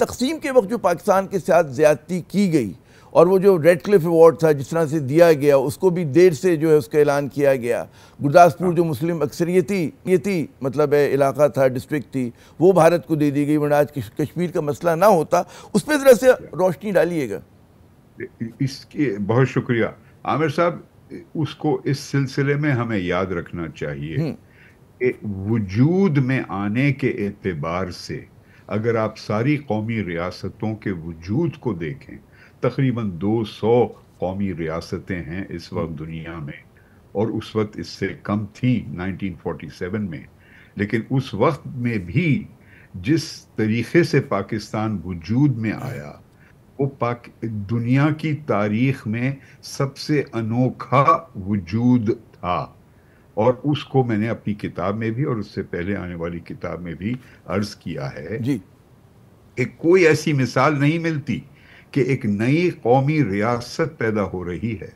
تقسیم کے وقت جو پاکستان کے ساتھ زیادتی کی گئی اور وہ جو ریڈ کلف ایوارڈ تھا جس طرح سے دیا گیا اس کو بھی دیر سے جو ہے اس کا اعلان کیا گیا. گرداسپور جو مسلم اکثریتی مطلب علاقہ تھا، ڈسٹرکٹ تھی، وہ بھارت کو دے دی گئی، ورنہ آج کشمیر کا مسئلہ نہ ہوتا. اس پہ ذرا سے روشنی ڈالیے گا. اس کی بہت شکریہ عامر صاحب. اس کو اس سلسلے میں ہمیں یاد رکھنا چاہیے کہ وجود میں آنے کے اعتبار سے اگر آپ ساری قومی ریاستوں کے وجود کو دیکھیں، تقریباً 200 قومی ریاستیں ہیں اس وقت دنیا میں، اور اس وقت اس سے کم تھیں 1947 میں. لیکن اس وقت میں بھی جس طریقے سے پاکستان وجود میں آیا وہ دنیا کی تاریخ میں سب سے انوکھا وجود تھا. اور اس کو میں نے اپنی کتاب میں بھی اور اس سے پہلے آنے والی کتاب میں بھی عرض کیا ہے کہ کوئی ایسی مثال نہیں ملتی کہ ایک نئی قومی ریاست پیدا ہو رہی ہے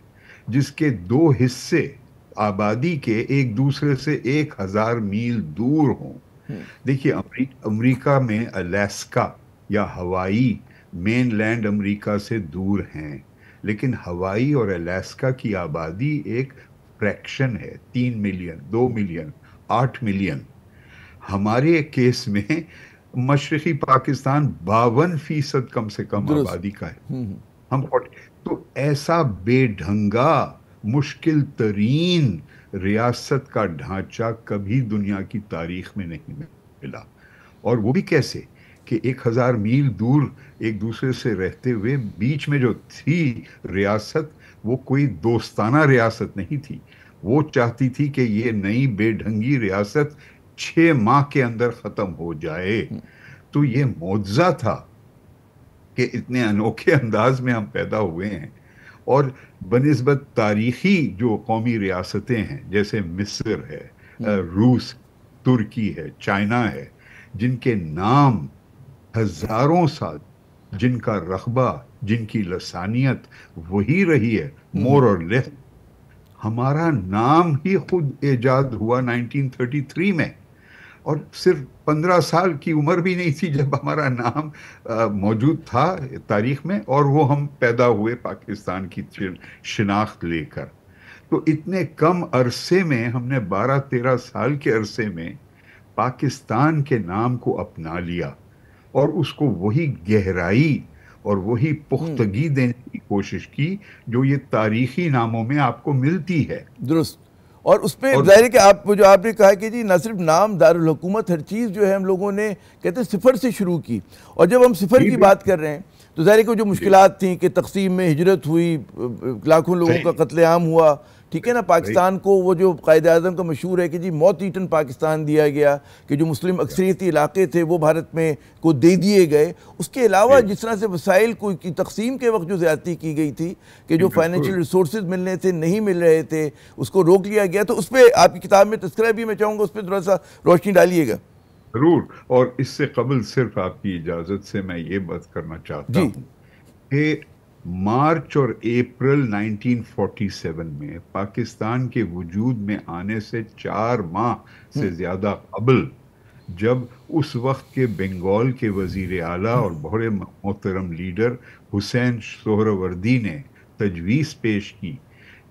جس کے 2 حصے آبادی کے ایک دوسرے سے 1000 میل دور ہوں. دیکھیے امریکہ میں الیسکا یا ہوائی مین لینڈ امریکہ سے دور ہیں، لیکن ہوائی اور الیسکا کی آبادی ایک فریکشن ہے، 3 ملین، 2 ملین، 8 ملین. ہمارے کیس میں مشرقی پاکستان 52% کم سے کم آبادی کا ہے. ہم تو ایسا بے ڈھنگا مشکل ترین ریاست کا ڈھانچہ کبھی دنیا کی تاریخ میں نہیں ملا. اور وہ بھی کیسے کہ 1000 میل دور ایک دوسرے سے رہتے ہوئے بیچ میں جو تھی ریاست وہ کوئی دوستانہ ریاست نہیں تھی. وہ چاہتی تھی کہ یہ نئی بے ڈھنگی ریاست 6 ماہ کے اندر ختم ہو جائے. تو یہ معجزہ تھا کہ اتنے انوکھے انداز میں ہم پیدا ہوئے ہیں. اور بنسبت تاریخی جو قومی ریاستیں ہیں جیسے مصر ہے، روس، ترکی ہے، چائنا ہے، جن کے نام ہزاروں سال، جن کا رقبہ، جن کی لسانیت وہی رہی ہے مور اور لیس. ہمارا نام ہی خود ایجاد ہوا 1933 میں، اور صرف 15 سال کی عمر بھی نہیں تھی جب ہمارا نام موجود تھا تاریخ میں، اور وہ ہم پیدا ہوئے پاکستان کی شناخت لے کر. تو اتنے کم عرصے میں ہم نے 12-13 سال کے عرصے میں پاکستان کے نام کو اپنا لیا اور اس کو وہی گہرائی اور وہی پختگی دینے کی کوشش کی جو یہ تاریخی ناموں میں آپ کو ملتی ہے. درست. اور اس پہ ظاہر ہے کہ آپ نے کہا کہ جی نہ صرف نام، دارالحکومت، ہر چیز جو ہے ہم لوگوں نے کہتے ہیں صفر سے شروع کی. اور جب ہم صفر کی بات کر رہے ہیں تو ظاہر ہے کہ جو مشکلات تھیں کہ تقسیم میں ہجرت ہوئی، لاکھوں لوگوں کا قتل عام ہوا، ٹھیک ہے نا. پاکستان کو وہ جو قائد اعظم کا مشہور ہے کہ جی موت ایٹن پاکستان دیا گیا، کہ جو مسلم اکثریتی علاقے تھے وہ بھارت میں کو دے دیے گئے. اس کے علاوہ جس طرح سے وسائل کی تقسیم کے وقت جو زیادتی کی گئی تھی کہ جو فائنینشیل ریسورسز ملنے تھے نہیں مل رہے تھے، اس کو روک لیا گیا. تو اس پہ آپ کی کتاب میں تذکرہ بھی میں چاہوں گا، اس پہ تھوڑا سا روشنی ڈالیے گا. ضرور. اور اس سے قبل صرف آپ کی اجازت سے میں یہ بات کرنا چاہتا ہوں کہ مارچ اور اپریل 1947 میں پاکستان کے وجود میں آنے سے 4 ماہ سے زیادہ قبل جب اس وقت کے بنگال کے وزیر اعلیٰ اور بڑے محترم لیڈر حسین سہروردی نے تجویز پیش کی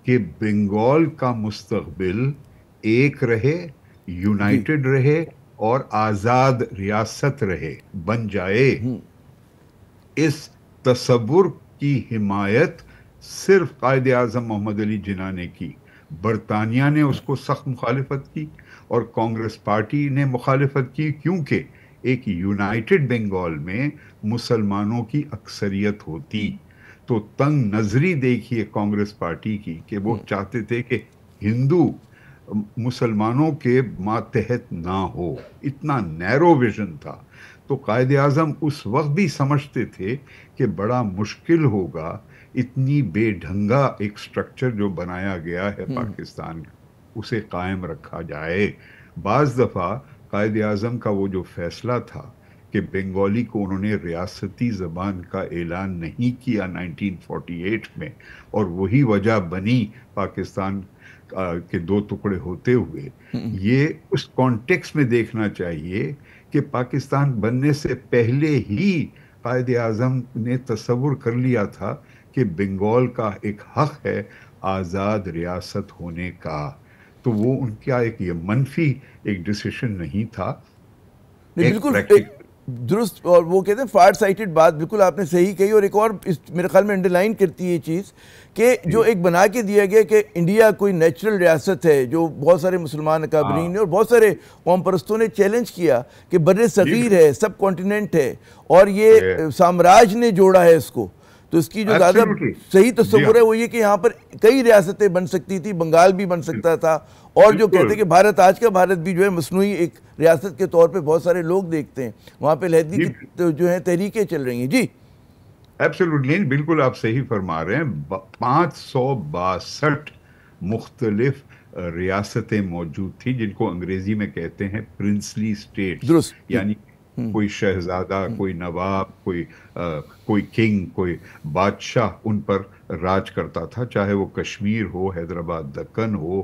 کہ بنگال کا مستقبل ایک رہے، یونائٹڈ رہے اور آزاد ریاست رہے، بن جائے، اس تصور کی حمایت صرف قائد اعظم محمد علی جناح نے کی. برطانیہ نے اس کو سخت مخالفت کی اور کانگریس پارٹی نے مخالفت کی، کیونکہ ایک یونائٹڈ بنگال میں مسلمانوں کی اکثریت ہوتی. تو تنگ نظری دیکھیے کانگریس پارٹی کی کہ وہ چاہتے تھے کہ ہندو مسلمانوں کے ماتحت نہ ہو. اتنا نیرو ویژن تھا. تو قائد اعظم اس وقت بھی سمجھتے تھے کہ بڑا مشکل ہوگا اتنی بے ڈھنگا ایک سٹرکچر جو بنایا گیا ہے پاکستان کا اسے قائم رکھا جائے. بعض دفعہ قائد اعظم کا وہ جو فیصلہ تھا کہ بنگالی کو انہوں نے ریاستی زبان کا اعلان نہیں کیا 1948 میں، اور وہی وجہ بنی پاکستان کے 2 ٹکڑے ہوتے ہوئے. یہ اس کانٹیکس میں دیکھنا چاہیے کہ پاکستان بننے سے پہلے ہی قائد اعظم نے تصور کر لیا تھا کہ بنگال کا ایک حق ہے آزاد ریاست ہونے کا، تو وہ ان کا ایک یہ منفی ایک ڈیسیشن نہیں تھا، نہیں ایک بالکل پریکٹیکل. درست، اور وہ کہتے ہیں فار سائٹڈ بات بالکل آپ نے صحیح کہی. اور ایک اور میرے خیال میں انڈرلائن کرتی ہے یہ چیز کہ جو ایک بنا کے دیا گیا کہ انڈیا کوئی نیچرل ریاست ہے، جو بہت سارے مسلمان اکابرین نے اور بہت سارے قوم پرستوں نے چیلنج کیا کہ بر صغیر ہے، سب کانٹیننٹ ہے، اور یہ سامراج نے جوڑا ہے اس کو. تو اس کی جو زیادہ صحیح تصور ہے وہ یہ کہ یہاں پر کئی ریاستیں بن سکتی تھی، بنگال بھی بن سکتا تھا، اور جو کہتے ہیں کہ بھارت آج کا بھارت بھی جو ہے مصنوعی ایک ریاست کے طور پہ بہت سارے لوگ دیکھتے ہیں. وہاں پہ لہدی کی جو ہیں تحریکیں چل رہی ہیں. جی ایبسولوٹلی، بالکل آپ صحیح فرما رہے ہیں. 562 مختلف ریاستیں موجود تھیں جن کو انگریزی میں کہتے ہیں پرنسلی اسٹیٹس، درست. یعنی کوئی شہزادہ، کوئی نواب، کوئی کنگ، کوئی بادشاہ ان پر راج کرتا تھا، چاہے وہ کشمیر ہو، حیدرآباد دکن ہو،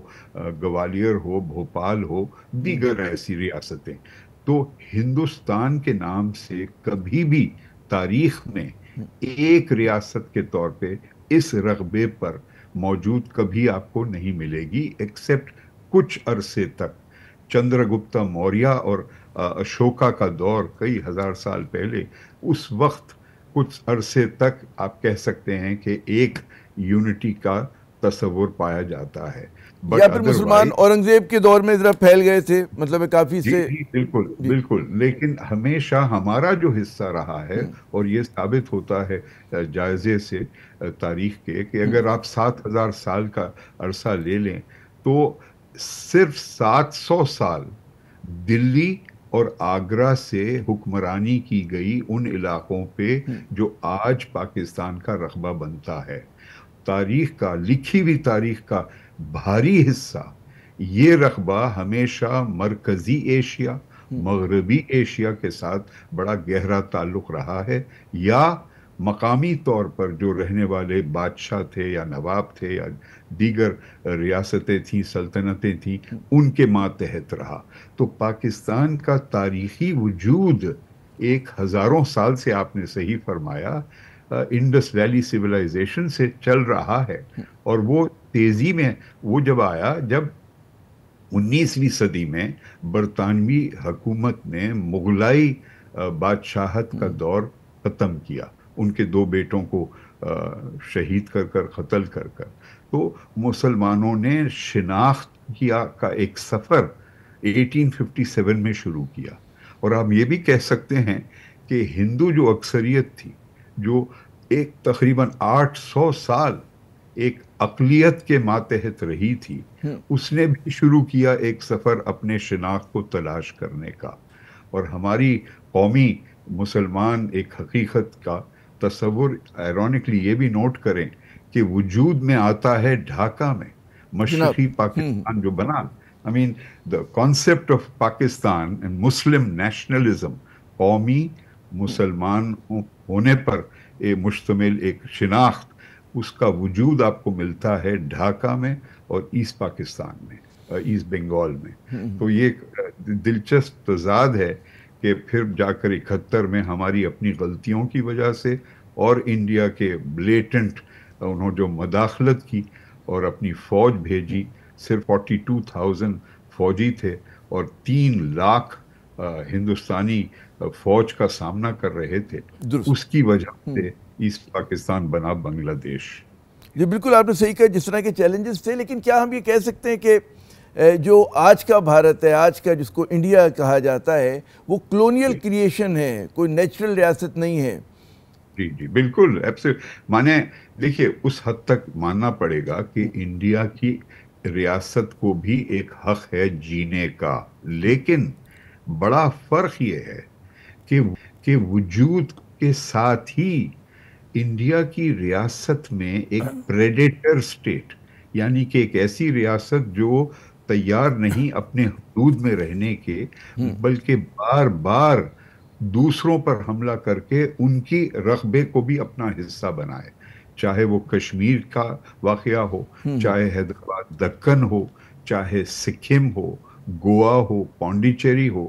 گوالیر ہو، بھوپال ہو، دیگر ایسی ریاستیں. تو ہندوستان کے نام سے کبھی بھی تاریخ میں ایک ریاست کے طور پہ اس رقبے پر موجود کبھی آپ کو نہیں ملے گی، ایکسپٹ کچھ عرصے تک. چندر گپتا موریہ اور اشوکا کا دور کئی ہزار سال پہلے، اس وقت کچھ عرصے تک آپ کہہ سکتے ہیں کہ ایک یونٹی کا تصور پایا جاتا ہے. یا پھر مسلمان اورنگزیب کے دور میں ذرا پھیل گئے تھے، مطلب کافی سے. جی بالکل بالکل. لیکن ہمیشہ ہمارا جو حصہ رہا ہے، اور یہ ثابت ہوتا ہے جائزے سے تاریخ کے، کہ اگر آپ 7,000 سال کا عرصہ لے لیں تو صرف 700 سال دلی اور آگرہ سے حکمرانی کی گئی ان علاقوں پہ جو آج پاکستان کا رقبہ بنتا ہے. تاریخ کا، لکھی ہوئی تاریخ کا بھاری حصہ، یہ رقبہ ہمیشہ مرکزی ایشیا، مغربی ایشیا کے ساتھ بڑا گہرا تعلق رہا ہے، یا مقامی طور پر جو رہنے والے بادشاہ تھے یا نواب تھے یا دیگر ریاستیں تھیں، سلطنتیں تھیں، ان کے ماتحت رہا. تو پاکستان کا تاریخی وجود ایک ہزاروں سال سے، آپ نے صحیح فرمایا، انڈس ویلی سیولائزیشن سے چل رہا ہے. اور وہ تیزی میں وہ جب آیا، جب 19ویں صدی میں برطانوی حکومت نے مغلائی بادشاہت کا دور ختم کیا، ان کے 2 بیٹوں کو شہید کر کر، قتل کر کر. تو مسلمانوں نے شناخت کا ایک سفر 1857 میں شروع کیا. اور آپ یہ بھی کہہ سکتے ہیں کہ ہندو جو اکثریت تھی، جو ایک تقریباً 800 سال ایک اقلیت کے ماتحت رہی تھی، اس نے بھی شروع کیا ایک سفر اپنے شناخت کو تلاش کرنے کا. اور ہماری قومی مسلمان ایک حقیقت کا تصور ایرونکلی یہ بھی نوٹ کریں کہ وجود میں آتا ہے ڈھاکہ میں. مشرقی پاکستان جو بنا، the concept of Pakistan and Muslim nationalism، قومی مسلمان ہونے پر مشتمل ایک شناخت، اس کا وجود آپ کو ملتا ہے ڈھاکہ میں اور ایسٹ پاکستان میں، ایسٹ بنگال میں. تو یہ دلچسپ تضاد ہے کہ پھر جا کر 71 میں ہماری اپنی غلطیوں کی وجہ سے اور انڈیا کے بلیٹنٹ انہوں جو مداخلت کی اور اپنی فوج بھیجی، صرف 42,000 فوجی تھے اور 3 لاکھ ہندوستانی فوج کا سامنا کر رہے تھے، اس کی وجہ سے ایسٹ پاکستان بنا بنگلہ دیش. جی بالکل آپ نے صحیح کہا، جس طرح کے چیلنجز تھے. لیکن کیا ہم یہ کہہ سکتے ہیں کہ جو آج کا بھارت ہے، آج کا جس کو انڈیا کہا جاتا ہے، وہ کلونیل کریشن ہے، کوئی نیچرل ریاست نہیں ہے؟ جی جی بالکل. مانے دیکھیے، اس حد تک ماننا پڑے گا کہ انڈیا کی ریاست کو بھی ایک حق ہے جینے کا. لیکن بڑا فرق یہ ہے کہ وجود کے ساتھ ہی انڈیا کی ریاست میں ایک پریڈیٹر سٹیٹ، یعنی کہ ایک ایسی ریاست جو تیار نہیں اپنے حدود میں رہنے کے، بلکہ بار بار دوسروں پر حملہ کر کے ان کی رقبے کو بھی اپنا حصہ بنائے. چاہے وہ کشمیر کا واقعہ ہو، چاہے حیدرآباد دکن ہو، چاہے سکم ہو، گوا ہو، پونڈیچیری ہو.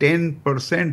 10%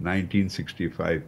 1965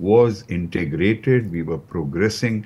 was integrated, we were progressing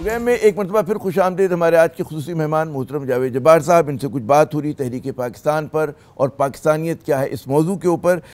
programme میں ایک مرتبہ پھر خوش آمدید ہمارے آج کے خصوصی مہمان محترم جاوید جبار صاحب. ان سے کچھ بات ہو رہی تحریک پاکستان پر اور پاکستانیت کیا ہے اس موضوع کے اوپر.